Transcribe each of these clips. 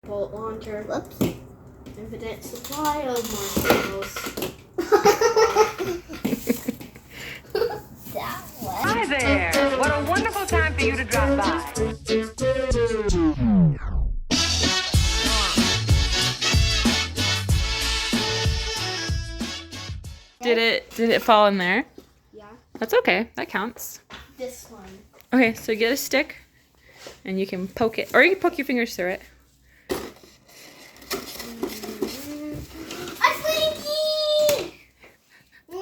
Bolt launcher. Whoops. Infinite supply of marshmallows. Hi there! What a wonderful time for you to drop by. Did it fall in there? Yeah. That's okay. That counts. This one. Okay, so get a stick and you can poke it, or you can poke your fingers through it. A Twinkie! Yeah.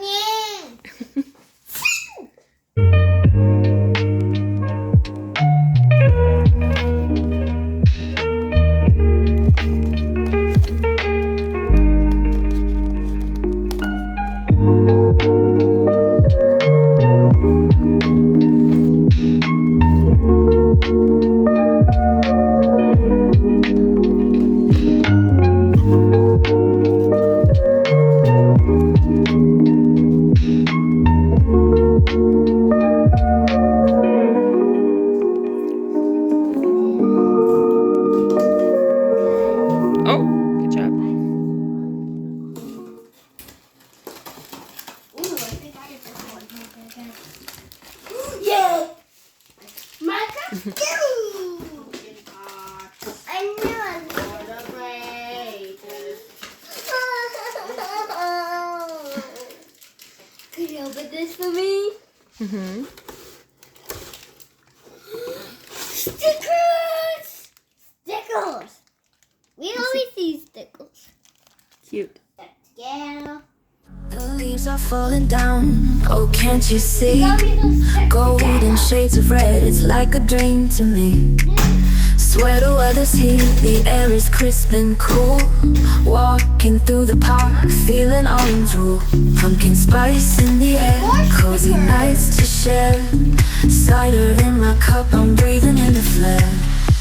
Could you open this for me? Mm-hmm. Stickers! Stickers! We always see stickers. Cute. Yeah. The leaves are falling down. Oh, can't you see? Golden shades of red. It's like a dream to me. Swear the weather's heat. The air is crisp and cool. Walking through the park, feeling orange rule. Pumpkin spice in the air. Cozy nights to share. Cider in my cup. I'm breathing in the flare.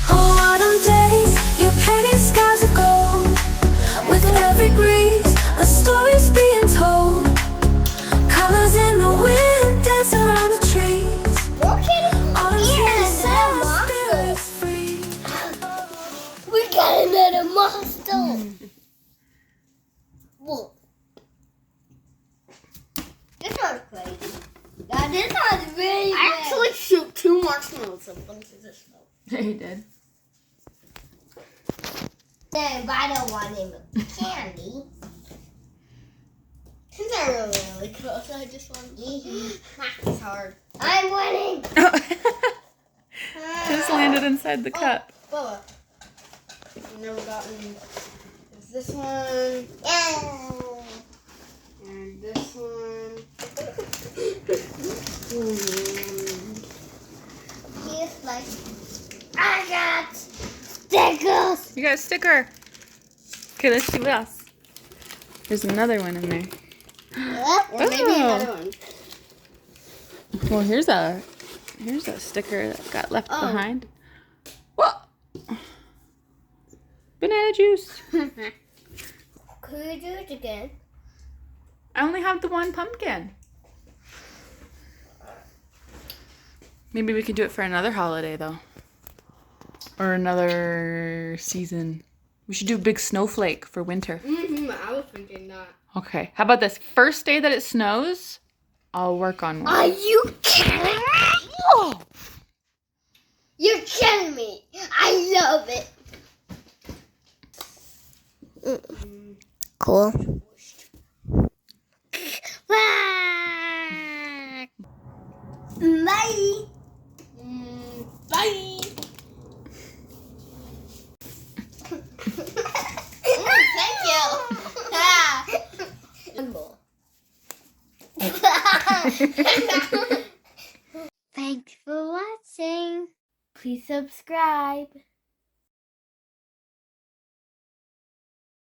Oh, autumn days. Your painted skies are gold. With every breeze, a story's being told. Colors in the wind dance around the trees. Spirits free. We got another monster. Whoa. This one's crazy. Yeah, this one's really bad. I actually shoot 2 marshmallows at once in this smoke. Yeah, you did. Then I don't want him candy. They're really close. I just want it's hard. I'm winning. Just landed inside the cup. Bubba. I've never gotten this one. Yeah. And this one. Here's like I got stickers. You got a sticker. Okay, let's see what else. There's another one in there. Or maybe another one. Well, here's a sticker that got left behind. Whoa! Banana juice. Could we do it again? I only have the one pumpkin. Maybe we could do it for another holiday though. Or another season. We should do a big snowflake for winter. I was thinking that. Okay. How about this? First day that it snows, I'll work on one. Are you kidding me? Oh. You're kidding me. I love it. Cool. Bye. Bye. Bye. Thank you. Thanks for watching. Please subscribe.